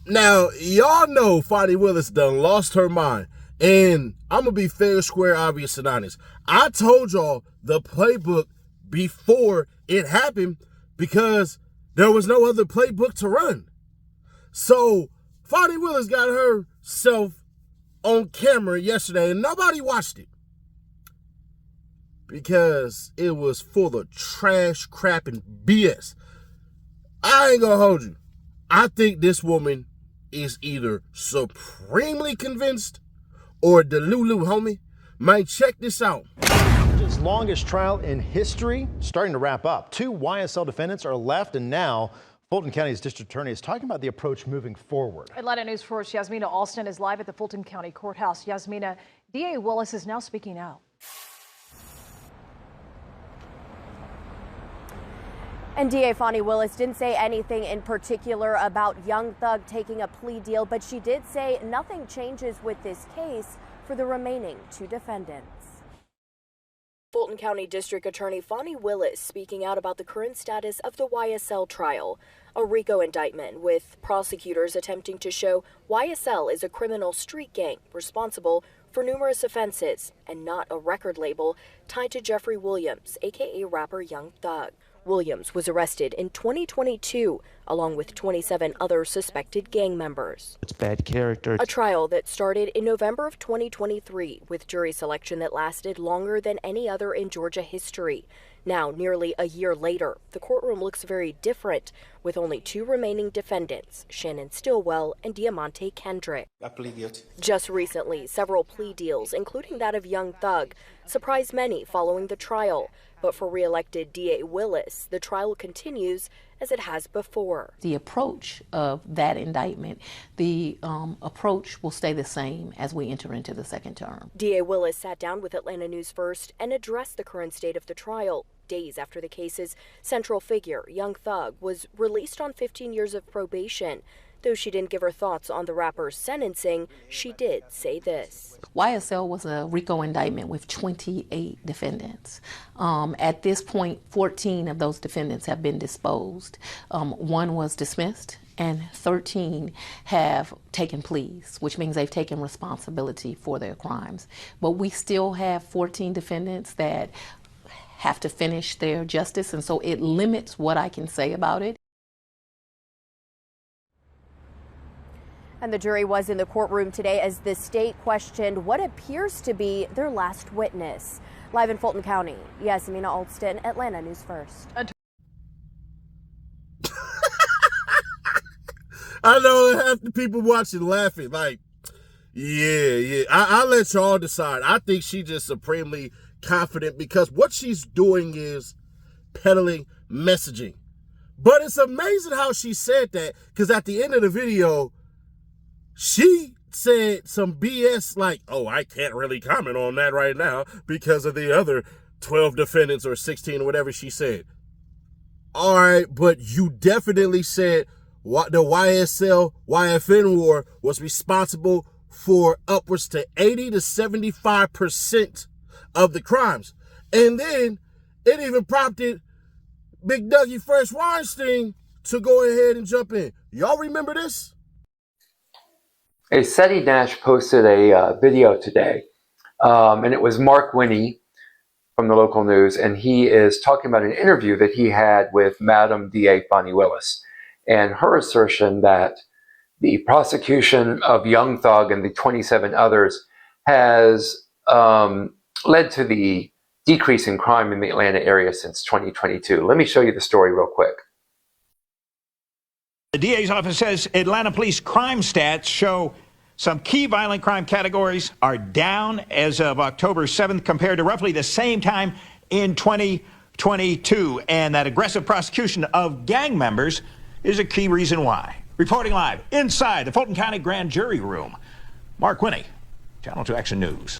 Now, y'all know FANI WILLIS done lost her mind. And I'm going to be fair, square, obvious, and honest. I told y'all the playbook before it happened because there was no other playbook to run. So, FANI WILLIS got herself on camera yesterday and nobody watched it because it was full of trash, crap, and BS. I ain't going to hold you. I think this woman is either supremely convinced or Delulu, homie. Man, check this out. Its longest trial in history starting to wrap up. 2 YSL defendants are left, and now Fulton County's district attorney is talking about the approach moving forward. Atlanta News 4's Yasmina Alston is live at the Fulton County Courthouse. Yasmina, DA Willis is now speaking out. And DA FANI WILLIS didn't say anything in particular about Young Thug taking a plea deal, but she did say nothing changes with this case for the remaining 2 defendants. Fulton County District Attorney FANI WILLIS speaking out about the current status of the YSL trial, a RICO indictment with prosecutors attempting to show YSL is a criminal street gang responsible for numerous offenses and not a record label tied to Jeffrey Williams, aka rapper Young Thug. Williams was arrested in 2022, along with 27 other suspected gang members. It's bad character. A trial that started in November of 2023, with jury selection that lasted longer than any other in Georgia history. Now, nearly a year later, the courtroom looks very different, with only 2 remaining defendants, Shannon Stillwell and Diamante Kendrick. I plead guilty. Just recently, several plea deals, including that of Young Thug, surprised many following the trial. But for re-elected DA Willis, the trial continues as it has before. The approach of that indictment, the approach will stay the same as we enter into the second term. DA Willis sat down with Atlanta News First and addressed the current state of the trial. Days after the case's central figure, Young Thug, was released on 15 years of probation. Though she didn't give her thoughts on the rapper's sentencing, she did say this. YSL was a RICO indictment with 28 defendants. At this point, 14 of those defendants have been disposed. 1 was dismissed, and 13 have taken pleas, which means they've taken responsibility for their crimes. But we still have 14 defendants that have to finish their justice, and so it limits what I can say about it. And the jury was in the courtroom today as the state questioned what appears to be their last witness. Live in Fulton County, Yasmina Alston, Atlanta News First. I know half the people watching laughing like, yeah. I'll let y'all decide. I think she's just supremely confident because what she's doing is peddling messaging. But it's amazing how she said that, because at the end of the video, she said some BS like, oh, I can't really comment on that right now because of the other 12 defendants or 16 or whatever she said. All right, but you definitely said what the YSL YFN war was responsible for upwards to 80 to 75% of the crimes. And then it even prompted Big Dougie Fresh Weinstein to go ahead and jump in. Y'all remember this? Hey, Seti Nash posted a video today, and it was Mark Winnie from the local news, and he is talking about an interview that he had with Madam DA FANI WILLIS, and her assertion that the prosecution of Young Thug and the 27 others has led to the decrease in crime in the Atlanta area since 2022. Let me show you the story real quick. The DA's office says Atlanta police crime stats show some key violent crime categories are down as of October 7th compared to roughly the same time in 2022. And that aggressive prosecution of gang members is a key reason why. Reporting live inside the Fulton County Grand Jury Room, Mark Winnie, Channel 2 Action News.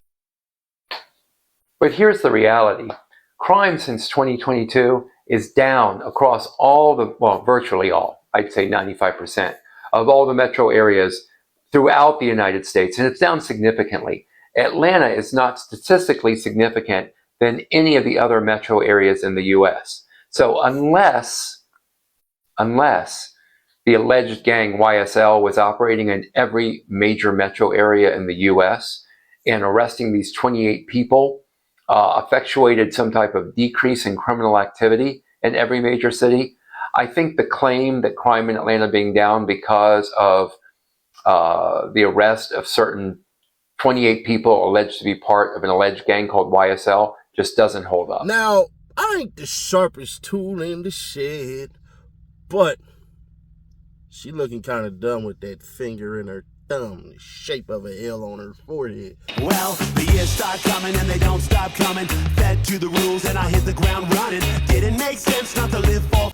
But here's the reality. Crime since 2022 is down across all the, well, virtually all, I'd say 95% of all the metro areas throughout the United States, and it's down significantly. Atlanta is not statistically significant than any of the other metro areas in the US. So unless the alleged gang YSL was operating in every major metro area in the U.S. and arresting these 28 people effectuated some type of decrease in criminal activity in every major city. I think the claim that crime in Atlanta being down because of the arrest of certain 28 people alleged to be part of an alleged gang called YSL just doesn't hold up. Now, I ain't the sharpest tool in the shed, but she looking kind of dumb with that finger in her thumb, the shape of a L on her forehead. Well, the years start coming and they don't stop coming. Fed to the rules and I hit the ground running. Didn't make sense not to live for.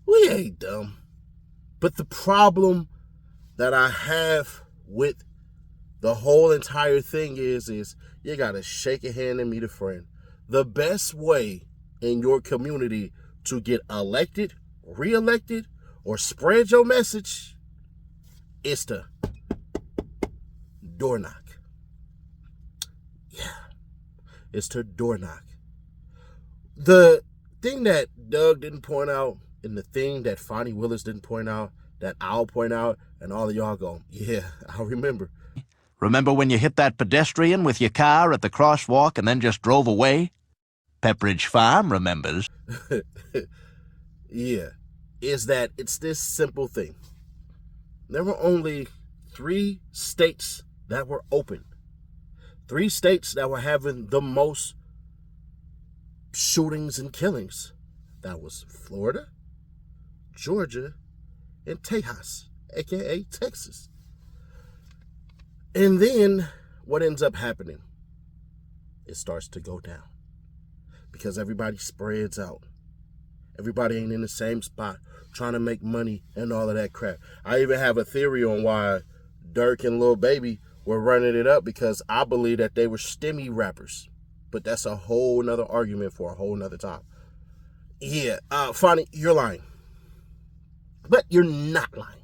We ain't dumb. But the problem that I have with the whole entire thing is you gotta shake a hand and meet a friend. The best way in your community to get elected, re-elected, or spread your message is to door knock. Yeah, it's to door knock. The thing that Doug didn't point out, and the thing that FANI WILLIS didn't point out, that I'll point out, and all of y'all go, yeah, I remember. Remember when you hit that pedestrian with your car at the crosswalk and then just drove away? Pepperidge Farm remembers. Yeah, is that it's this simple thing. There were only 3 states that were open. 3 states that were having the most shootings and killings. That was Florida, Georgia, and Tejas, aka Texas. And then what ends up happening? It starts to go down because everybody spreads out. Everybody ain't in the same spot trying to make money and all of that crap. I even have a theory on why Dirk and Lil Baby were running it up, because I believe that they were stimmy rappers. But that's a whole nother argument for a whole nother time. Yeah, FANI, you're lying. But you're not lying.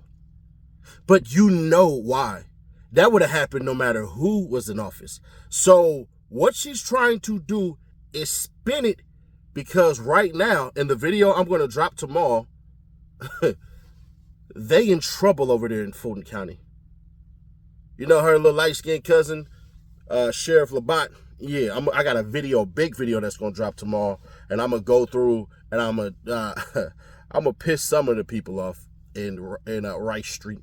But you know why. That would have happened no matter who was in office. So what she's trying to do is spin it, because right now, in the video I'm going to drop tomorrow, they in trouble over there in Fulton County. You know her little light-skinned cousin, Sheriff Labatt? Yeah, I got a video, big video that's going to drop tomorrow, and I'm going to go through and I'm going to piss some of the people off in Rice Street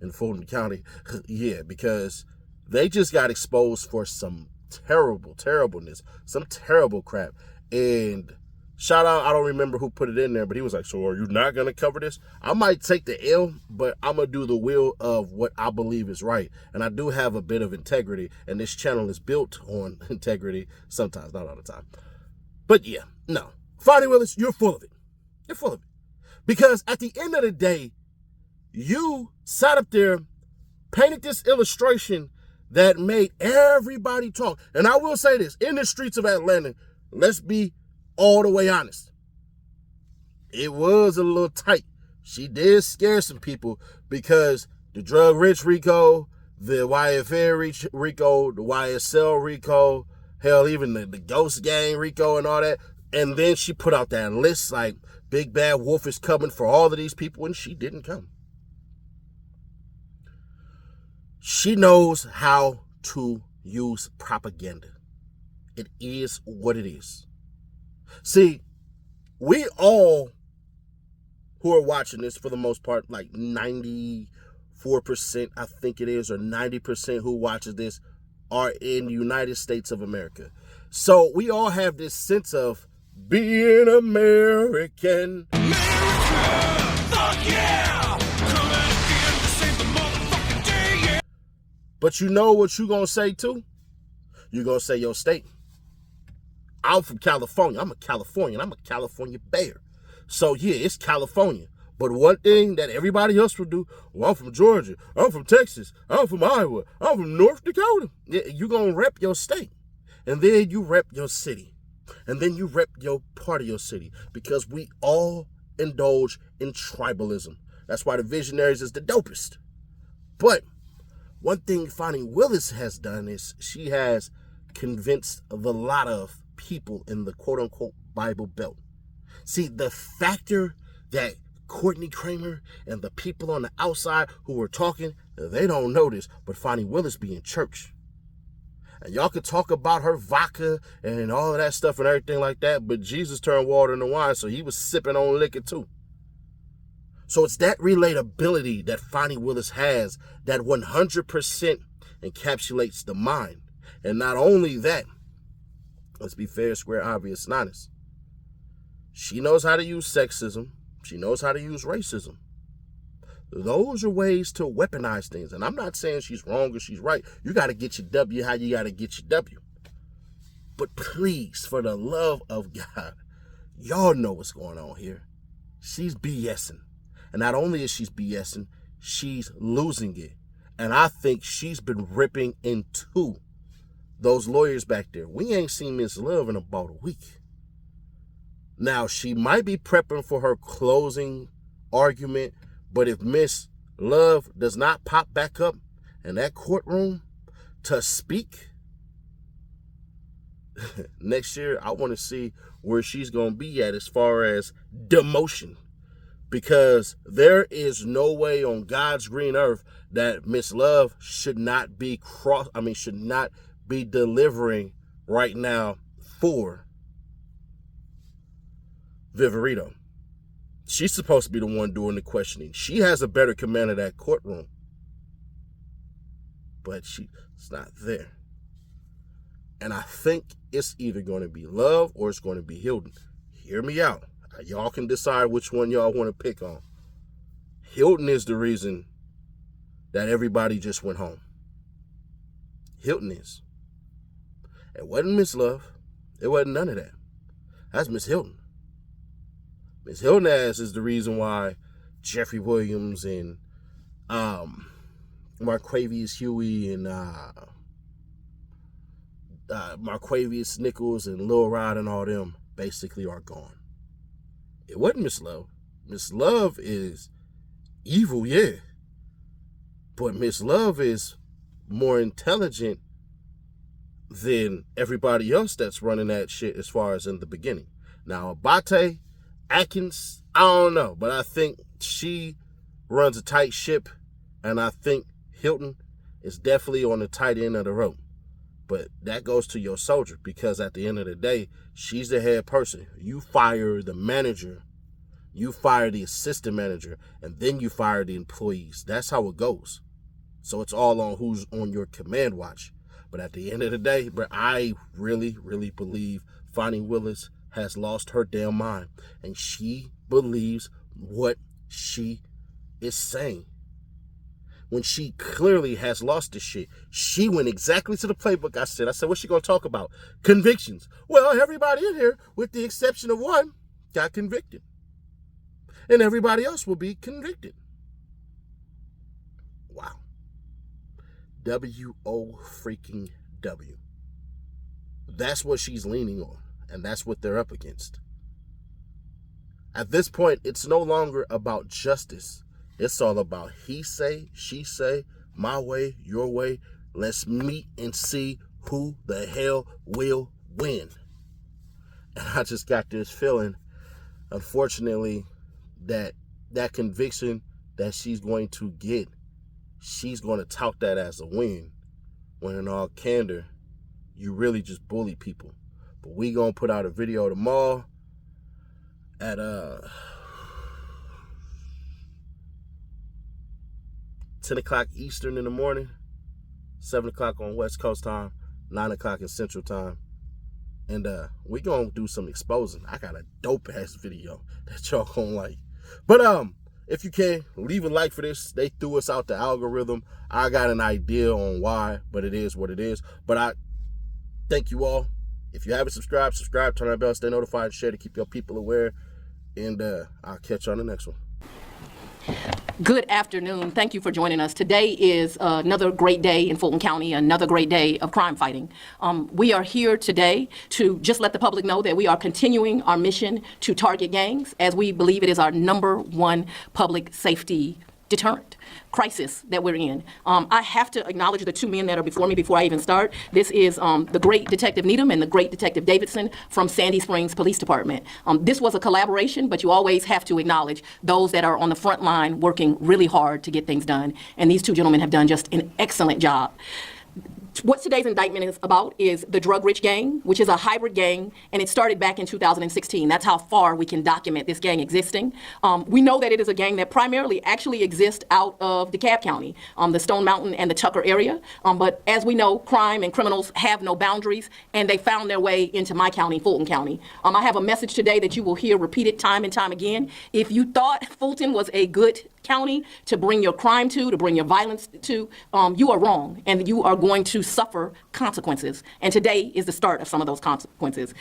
in Fulton County. Yeah, because they just got exposed for some terribleness, some terrible crap. And shout out, I don't remember who put it in there, but he was like, so are you not going to cover this? I might take the L, but I'm going to do the will of what I believe is right. And I do have a bit of integrity, and this channel is built on integrity sometimes, not all the time. But yeah, no. FANI WILLIS, you're full of it. You're full of it. Because at the end of the day, you sat up there, painted this illustration that made everybody talk. And I will say this, in the streets of Atlanta, let's be all the way honest. It was a little tight. She did scare some people, because the drug rich Rico, the YFL Rico, the YSL Rico, hell, even the ghost gang Rico and all that. And then she put out that list like Big Bad Wolf is coming for all of these people, and she didn't come. She knows how to use propaganda. It is what it is. See, we all who are watching this, for the most part, like 94%, I think it is, or 90% who watches this are in the United States of America. So we all have this sense of being American. America, fuck yeah! Coming again to save the motherfucking day, yeah. But you know what you gonna say too? You gonna say your state. I'm from California. I'm a Californian. I'm a California bear. So yeah, it's California. But one thing that everybody else will do, well, I'm from Georgia. I'm from Texas. I'm from Iowa. I'm from North Dakota. Yeah, you gonna rep your state. And then you rep your city. And then you rep your part of your city. Because we all indulge in tribalism. That's why the Visionaries is the dopest. But one thing FANI WILLIS has done is she has convinced a lot of people in the quote-unquote Bible Belt. See, the factor that Courtney Kramer and the people on the outside who were talking, they don't know this, but Fani Willis be in church. And y'all could talk about her vodka and all of that stuff and everything like that, but Jesus turned water into wine, so he was sipping on liquor too. So it's that relatability that Fani Willis has that 100% encapsulates the mind. And not only that, let's be fair, square, obvious, and honest. She knows how to use sexism. She knows how to use racism. Those are ways to weaponize things. And I'm not saying she's wrong or she's right. You got to get your W how you got to get your W. But please, for the love of God, y'all know what's going on here. She's BSing. And not only is she BSing, she's losing it. And I think she's been ripping into those lawyers back there. We ain't seen Miss Love in about a week. Now, she might be prepping for her closing argument, but if Miss Love does not pop back up in that courtroom to speak next year, I want to see where she's going to be at as far as demotion. Because there is no way on God's green earth that Miss Love should not be delivering right now for Viverito. She's supposed to be the one doing the questioning. She has a better command of that courtroom. But she's not there. And I think it's either going to be Love or it's going to be Hilton. Hear me out. Y'all can decide which one y'all want to pick on. Hilton is the reason that everybody just went home. Hilton is. It wasn't Miss Love. It wasn't none of that. That's Miss Hilton. Miss Hilton ass is the reason why Jeffrey Williams and Marquavius Huey and Marquavius Nichols and Lil Rod and all them basically are gone. It wasn't Miss Love. Miss Love is evil, yeah. But Miss Love is more intelligent than everybody else that's running that shit as far as in the beginning. Now, Abate Atkins, I don't know, but I think she runs a tight ship, and I think Hilton is definitely on the tight end of the rope. But that goes to your soldier, because at the end of the day, she's the head person. You fire the manager, you fire the assistant manager, and then you fire the employees. That's how it goes. So it's all on who's on your command watch. But at the end of the day, bro, I really, really believe Fani Willis has lost her damn mind. And she believes what she is saying. When she clearly has lost this shit. She went exactly to the playbook I said, what's she going to talk about? Convictions. Well, everybody in here, with the exception of one, got convicted. And everybody else will be convicted. Wow. W-O-freaking-W. That's what she's leaning on. And that's what they're up against. At this point, it's no longer about justice. It's all about he say, she say, my way, your way. Let's meet and see who the hell will win. And I just got this feeling, unfortunately, that conviction that she's going to get, she's going to tout that as a win. When in all candor, you really just bully people. But we going to put out a video tomorrow at 10 o'clock Eastern in the morning, 7 o'clock on West Coast time, 9 o'clock in Central time. And we going to do some exposing. I got a dope-ass video that y'all going to like. But if you can, leave a like for this. They threw us out the algorithm. I got an idea on why, but it is what it is. But I thank you all. If you haven't subscribed, subscribe, turn on the bell, stay notified, share to keep your people aware. And I'll catch you on the next one. Good afternoon. Thank you for joining us. Today is another great day in Fulton County, another great day of crime fighting. We are here today to just let the public know that we are continuing our mission to target gangs, as we believe it is our #1 public safety deterrent crisis that we're in. I have to acknowledge the two men that are before me before I even start. This is the great Detective Needham and the great Detective Davidson from Sandy Springs Police Department. This was a collaboration, but you always have to acknowledge those that are on the front line working really hard to get things done. And these two gentlemen have done just an excellent job. What today's indictment is about is the Drug Rich Gang, which is a hybrid gang, and it started back in 2016. That's how far we can document this gang existing. We know that it is a gang that primarily actually exists out of DeKalb County, the Stone Mountain and the Tucker area. But as we know, crime and criminals have no boundaries, and they found their way into my county, Fulton County. I have a message today that you will hear repeated time and time again. If you thought Fulton was a good county to bring your crime to bring your violence to, you are wrong, and you are going to suffer consequences. And today is the start of some of those consequences.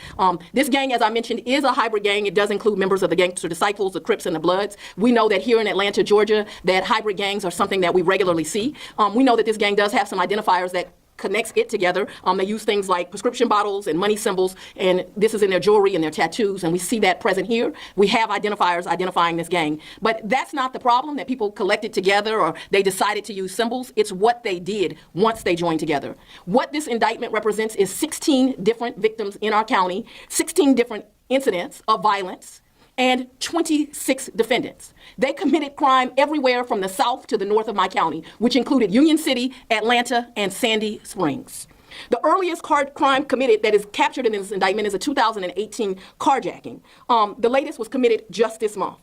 This gang, as I mentioned, is a hybrid gang. It does include members of the Gangster Disciples, the Crips, and the Bloods. We know that here in Atlanta, Georgia, that hybrid gangs are something that we regularly see. We know that this gang does have some identifiers that connects it together. They use things like prescription bottles and money symbols, and this is in their jewelry and their tattoos, and we see that present here. We have identifiers identifying this gang. But that's not the problem, that people collected together or they decided to use symbols. It's what they did once they joined together. What this indictment represents is 16 different victims in our county, 16 different incidents of violence, and 26 defendants. They committed crime everywhere from the south to the north of my county, which included Union City, Atlanta, and Sandy Springs. The earliest crime committed that is captured in this indictment is a 2018 carjacking. The latest was committed just this month.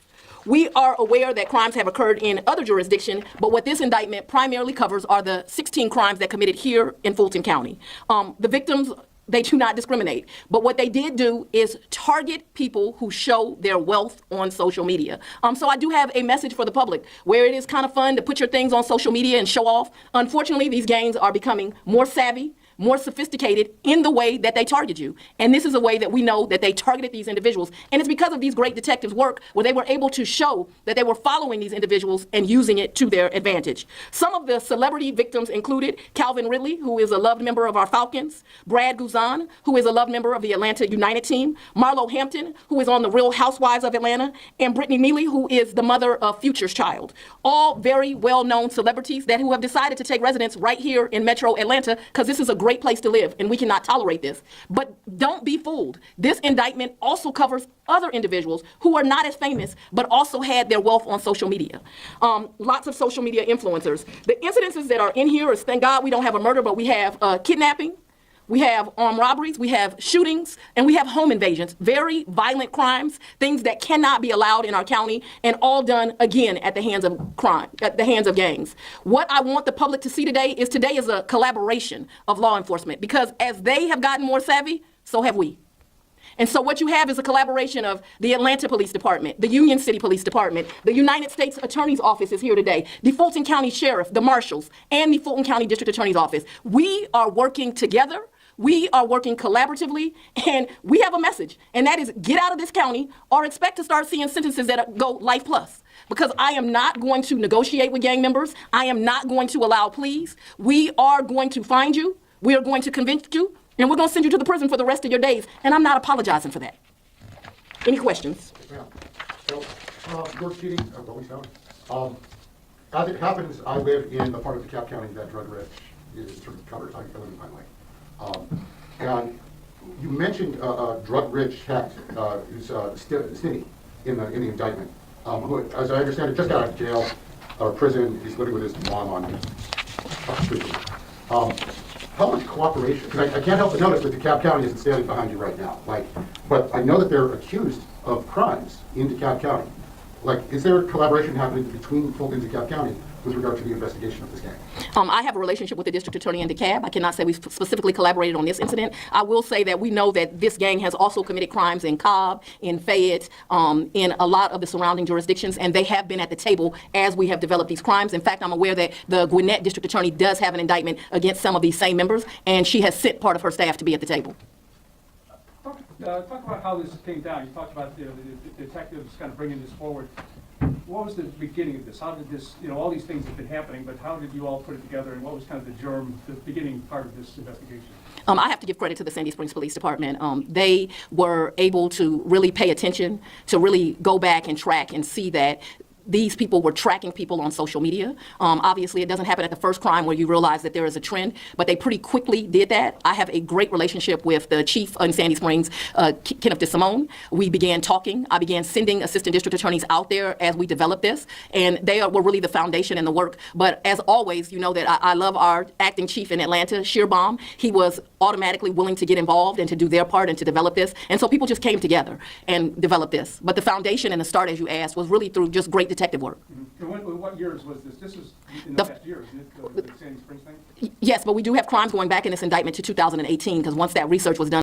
We are aware that crimes have occurred in other jurisdictions, but what this indictment primarily covers are the 16 crimes that committed here in Fulton County. The victims, they do not discriminate. But what they did do is target people who show their wealth on social media. So I do have a message for the public where it is kind of fun to put your things on social media and show off. Unfortunately, these gangs are becoming more savvy, more sophisticated in the way that they target you. And this is a way that we know that they targeted these individuals. And it's because of these great detectives' work where they were able to show that they were following these individuals and using it to their advantage. Some of the celebrity victims included Calvin Ridley, who is a loved member of our Falcons, Brad Guzan, who is a loved member of the Atlanta United team, Marlo Hampton, who is on the Real Housewives of Atlanta, and Brittany Neely, who is the mother of Future's child. All very well-known celebrities who have decided to take residence right here in Metro Atlanta because this is a great place to live, and we cannot tolerate this. But don't be fooled. This indictment also covers other individuals who are not as famous, but also had their wealth on social media. Lots of social media influencers. The incidences that are in here is, thank God we don't have a murder, but we have kidnapping, we have armed robberies, we have shootings, and we have home invasions. Very violent crimes, things that cannot be allowed in our county, and all done, again, at the hands of crime, at the hands of gangs. What I want the public to see today is a collaboration of law enforcement, because as they have gotten more savvy, so have we. And so what you have is a collaboration of the Atlanta Police Department, the Union City Police Department, the United States Attorney's Office is here today, the Fulton County Sheriff, the Marshals, and the Fulton County District Attorney's Office. We are working together. We are working collaboratively, and we have a message, and that is get out of this county or expect to start seeing sentences that go life plus. Because I am not going to negotiate with gang members. I am not going to allow pleas. We are going to find you. We are going to convince you, and we're going to send you to the prison for the rest of your days, and I'm not apologizing for that. Any questions? Yeah. So, George Keating, as it happens, I live in the part of DeKalb County that drug rich is sort of covered. I live in Pine Lake. And you mentioned a drug-rich cat who's Stinny in the indictment, who, as I understand it, just got out of jail or prison. He's living with his mom on street. How much cooperation? Because I can't help but notice that DeKalb County isn't standing behind you right now. But I know that they're accused of crimes in DeKalb County. Is there collaboration happening between Fulton and DeKalb County with regard to the investigation of this gang? I have a relationship with the district attorney in DeKalb. I cannot say we specifically collaborated on this incident. I will say that we know that this gang has also committed crimes in Cobb, in Fayette, in a lot of the surrounding jurisdictions, and they have been at the table as we have developed these crimes. In fact, I'm aware that the Gwinnett district attorney does have an indictment against some of these same members, and she has sent part of her staff to be at the table. Talk about how this came down. You talked about the detectives kind of bringing this forward. What was the beginning of this? How did this, all these things have been happening, but how did you all put it together, and what was kind of the germ, the beginning part of this investigation? I have to give credit to the Sandy Springs Police Department. They were able to really pay attention, to really go back and track and see that these people were tracking people on social media. Obviously, it doesn't happen at the first crime where you realize that there is a trend, but they pretty quickly did that. I have a great relationship with the chief in Sandy Springs, Kenneth DeSimone. We began talking. I began sending assistant district attorneys out there as we developed this, and they were really the foundation and the work. But as always, you know that I love our acting chief in Atlanta, Shearbaum. He was automatically willing to get involved and to do their part and to develop this. And so people just came together and developed this. But the foundation and the start, as you asked, was really through just great detective work. And what years was this? This was in the past years, isn't it, the Sandy Springs thing? Yes, but we do have crimes going back in this indictment to 2018, because once that research was done,